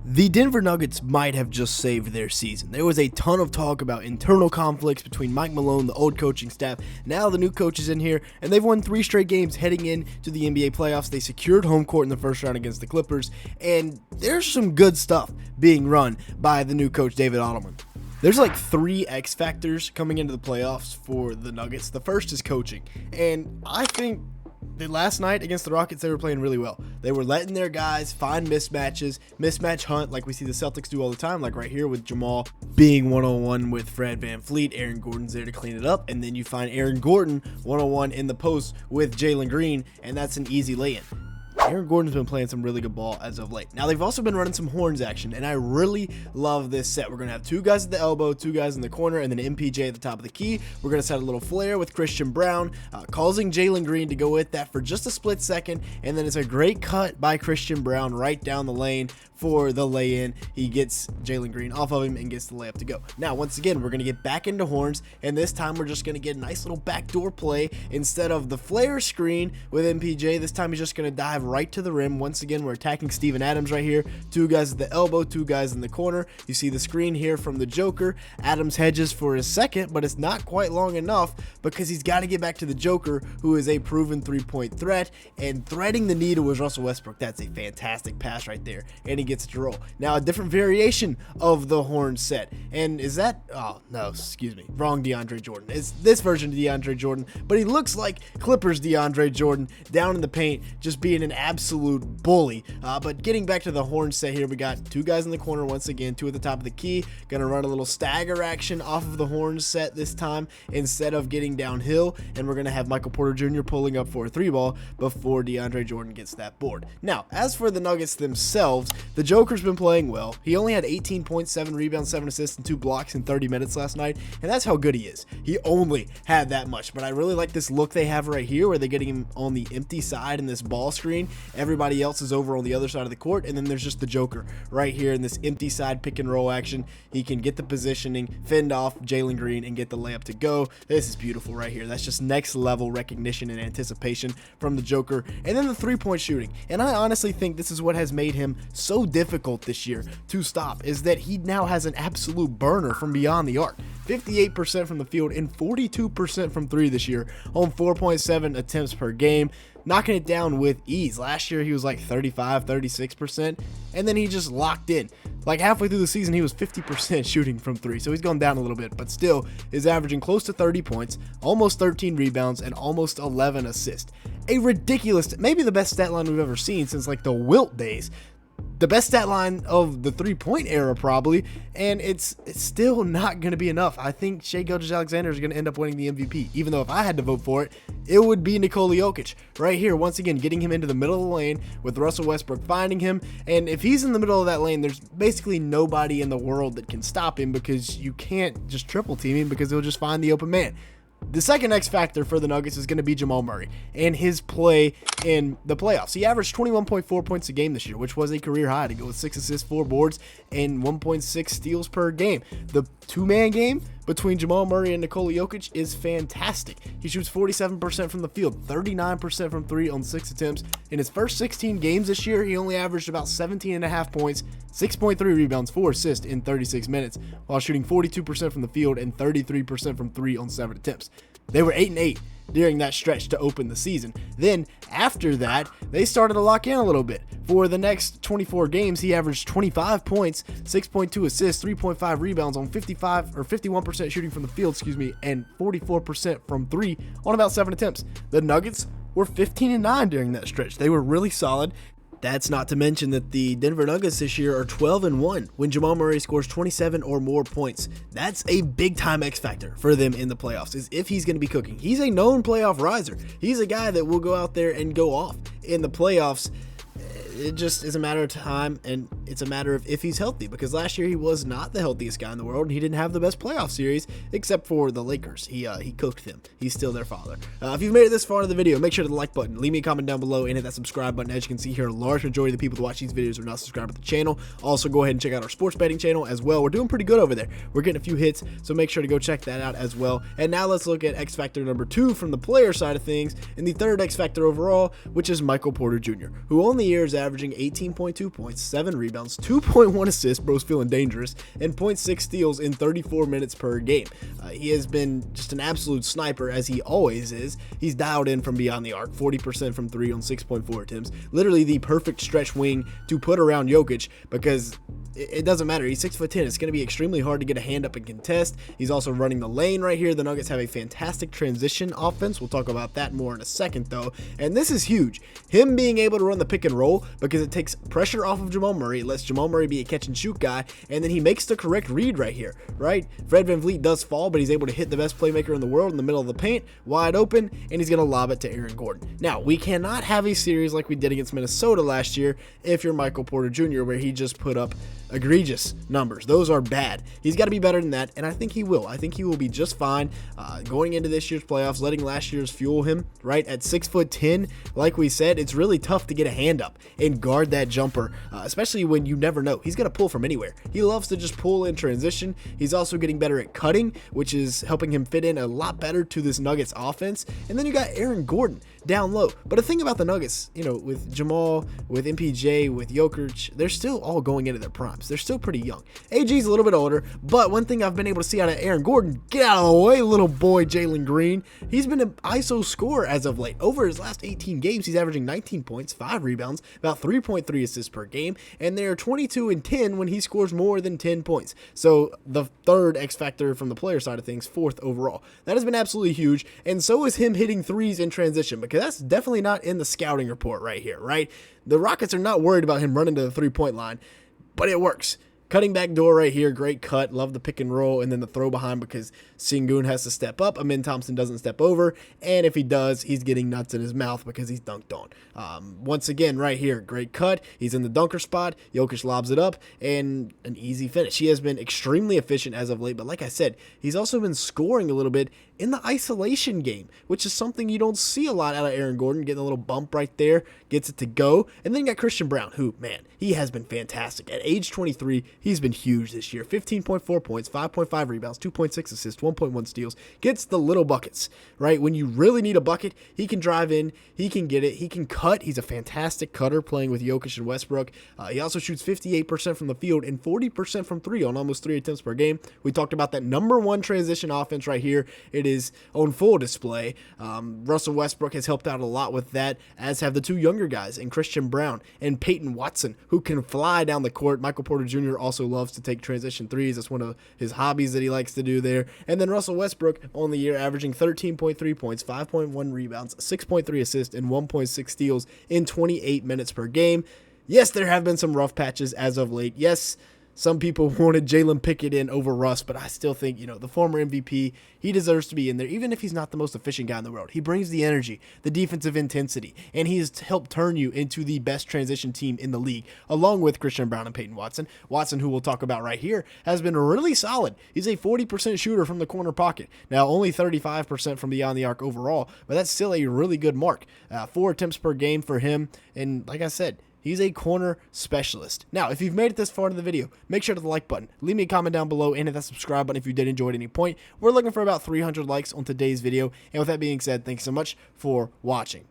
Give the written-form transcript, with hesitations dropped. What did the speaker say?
The Denver Nuggets might have just saved their season. There was a ton of talk about internal conflicts between Mike Malone, the old coaching staff. Now the new coach is in here, and they've won 3 straight games heading into the NBA playoffs. They secured home court in the first round against the Clippers, and there's some good stuff being run by the new coach, David Adelman. There's like 3 X factors coming into the playoffs for the Nuggets. The first is coaching, and I think last night against the Rockets, they were playing really well. They were letting their guys find mismatches, mismatch hunt like we see the Celtics do all the time, like right here with Jamal being one-on-one with Fred VanVleet. Aaron Gordon's there to clean it up, and then you find Aaron Gordon one-on-one in the post with Jalen Green, and that's an easy lay-in. Aaron Gordon's been playing some really good ball as of late. Now, they've also been running some horns action, and I really love this set. We're going to have 2 guys at the elbow, 2 guys in the corner, and then MPJ at the top of the key. We're going to set a little flare with Christian Brown, causing Jalen Green to go with that for just a split second, and then it's a great cut by Christian Brown right down the lane for the lay-in. He gets Jalen Green off of him and gets the layup to go. Now, once again, we're going to get back into horns, and this time we're just going to get a nice little backdoor play. Instead of the flare screen with MPJ, this time he's just going to dive right to the rim. Once again, we're attacking Steven Adams right here. 2 guys at the elbow, 2 guys in the corner. You see the screen here from the Joker. Adams hedges for his second, but it's not quite long enough because he's got to get back to the Joker, who is a proven 3-point threat, and threading the needle was Russell Westbrook. That's a fantastic pass right there, and he gets it to roll. Now, a different variation of the horn set, and is that, oh no, excuse me, wrong DeAndre Jordan. It's this version of DeAndre Jordan, but he looks like Clippers DeAndre Jordan down in the paint, just being an absolute bully. But getting back to the horn set here, we got 2 guys in the corner once again, 2 at the top of the key. Gonna run a little stagger action off of the horn set this time instead of getting downhill, and we're gonna have Michael Porter Jr. pulling up for a 3-ball before DeAndre Jordan gets that board. Now, as for the Nuggets themselves, the Joker's been playing well. He only had 18 points, 7 rebounds, 7 assists, and 2 blocks in 30 minutes last night, and that's how good he is. He only had that much, but I really like this look they have right here where they're getting him on the empty side in this ball screen. Everybody else is over on the other side of the court, and then there's just the Joker right here in this empty side pick and roll action. He can get the positioning, fend off Jalen Green, and get the layup to go. This is beautiful right here. That's just next level recognition and anticipation from the Joker. And then the 3-point shooting, and I honestly think this is what has made him so difficult this year to stop, is that he now has an absolute burner from beyond the arc. 58% from the field and 42% from 3 this year on 4.7 attempts per game, knocking it down with ease. Last year he was like 35-36%, and then he just locked in. Like halfway through the season he was 50% shooting from 3, so he's gone down a little bit, but still is averaging close to 30 points, almost 13 rebounds, and almost 11 assists. A ridiculous, maybe the best stat line we've ever seen since like the Wilt days. The best stat line of the 3-point era probably, and it's still not going to be enough. I think Shai Gilgeous-Alexander is going to end up winning the MVP, even though if I had to vote for it, it would be Nikola Jokic. Right here, once again, getting him into the middle of the lane with Russell Westbrook finding him, and if he's in the middle of that lane, there's basically nobody in the world that can stop him because you can't just triple team him because he'll just find the open man. The second X factor for the Nuggets is going to be Jamal Murray and his play in the playoffs. He averaged 21.4 points a game this year, which was a career high to go with 6 assists, 4 boards, and 1.6 steals per game. The 2-man game between Jamal Murray and Nikola Jokic is fantastic. He shoots 47% from the field, 39% from 3 on 6 attempts. In his first 16 games this year, he only averaged about 17.5 points, 6.3 rebounds, 4 assists in 36 minutes, while shooting 42% from the field and 33% from 3 on 7 attempts. They were 8-8 during that stretch to open the season. Then after that, they started to lock in a little bit. For the next 24 games, he averaged 25 points, 6.2 assists, 3.5 rebounds on 51% shooting from the field, and 44% from 3 on about 7 attempts. The Nuggets were 15-9 during that stretch. They were really solid. That's not to mention that the Denver Nuggets this year are 12-1 when Jamal Murray scores 27 or more points. That's a big-time X factor for them in the playoffs, is if he's going to be cooking. He's a known playoff riser. He's a guy that will go out there and go off in the playoffs. It just is a matter of time, and it's a matter of if he's healthy, because last year he was not the healthiest guy in the world, and he didn't have the best playoff series except for the Lakers. He cooked them. He's still their father. If you've made it this far in the video, make sure to the like button, leave me a comment down below, and hit that subscribe button. As you can see here, a large majority of the people that watch these videos are not subscribed to the channel. Also, go ahead and check out our sports betting channel as well. We're doing pretty good over there. We're getting a few hits, so make sure to go check that out as well. And now let's look at X Factor number 2 from the player side of things, and the third X Factor overall, which is Michael Porter Jr., who on the year is averaging 18.2 points, 7 rebounds, 2.1 assists, bro's feeling dangerous, and 0.6 steals in 34 minutes per game. He has been just an absolute sniper, as he always is. He's dialed in from beyond the arc, 40% from 3 on 6.4 attempts. Literally the perfect stretch wing to put around Jokic, because it doesn't matter. He's 6'10". It's going to be extremely hard to get a hand up and contest. He's also running the lane right here. The Nuggets have a fantastic transition offense. We'll talk about that more in a second, though. And this is huge. Him being able to run the pick and roll, because it takes pressure off of Jamal Murray. It lets Jamal Murray be a catch and shoot guy. And then he makes the correct read right here, right? Fred VanVleet does fall, but he's able to hit the best playmaker in the world in the middle of the paint, wide open, and he's going to lob it to Aaron Gordon. Now, we cannot have a series like we did against Minnesota last year if you're Michael Porter Jr., where he just put up egregious numbers. Those are bad. He's got to be better than that, and I think he will. I think he will be just fine going into this year's playoffs, letting last year's fuel him, right? At 6'10", like we said, it's really tough to get a hand up and guard that jumper, especially when you never know. He's going to pull from anywhere. He loves to just pull in transition. He's also getting better at cutting, which is helping him fit in a lot better to this Nuggets offense. And then you got Aaron Gordon down low. But the thing about the Nuggets, with Jamal, with MPJ, with Jokic, they're still all going into their primes. They're still pretty young. AG's a little bit older, but one thing I've been able to see out of Aaron Gordon, get out of the way, little boy Jalen Green. He's been an ISO scorer as of late. Over his last 18 games, he's averaging 19 points, 5 rebounds, about 3.3 assists per game, and they're 22 and 10 when he scores more than 10 points. So the third X factor from the player side of things, 4th overall. That has been absolutely huge, and so is him hitting threes in transition, because that's definitely not in the scouting report right here, right? The Rockets are not worried about him running to the three-point line, but it works. Cutting back door right here, great cut, love the pick and roll, and then the throw behind because Sengun has to step up, Amin Thompson doesn't step over, and if he does, he's getting nuts in his mouth because he's dunked on. Once again, right here, great cut, he's in the dunker spot, Jokic lobs it up, and an easy finish. He has been extremely efficient as of late, but like I said, he's also been scoring a little bit in the isolation game, which is something you don't see a lot out of Aaron Gordon, getting a little bump right there, gets it to go. And then you got Christian Braun, who, man, he has been fantastic. At age 23, he's been huge this year. 15.4 points, 5.5 rebounds, 2.6 assists, 1.1 steals, gets the little buckets, right? When you really need a bucket, he can drive in, he can get it, he can cut. He's a fantastic cutter playing with Jokic and Westbrook. He also shoots 58% from the field and 40% from 3 on almost 3 attempts per game. We talked about that #1 transition offense right here. It is on full display. Russell Westbrook has helped out a lot with that, as have the 2 younger guys, and Christian Braun and Peyton Watson, who can fly down the court. Michael Porter Jr. also loves to take transition threes. That's one of his hobbies that he likes to do there. And then Russell Westbrook on the year averaging 13.3 points, 5.1 rebounds, 6.3 assists, and 1.6 steals in 28 minutes per game. Yes, there have been some rough patches as of late. Yes, some people wanted Jalen Pickett in over Russ, but I still think, the former MVP, he deserves to be in there, even if he's not the most efficient guy in the world. He brings the energy, the defensive intensity, and he has helped turn you into the best transition team in the league, along with Christian Braun and Peyton Watson. Watson, who we'll talk about right here, has been really solid. He's a 40% shooter from the corner pocket. Now, only 35% from beyond the arc overall, but that's still a really good mark. 4 attempts per game for him, and like I said, he's a corner specialist. Now, if you've made it this far in the video, make sure to hit the like button. Leave me a comment down below and hit that subscribe button if you did enjoy at any point. We're looking for about 300 likes on today's video. And with that being said, thanks so much for watching.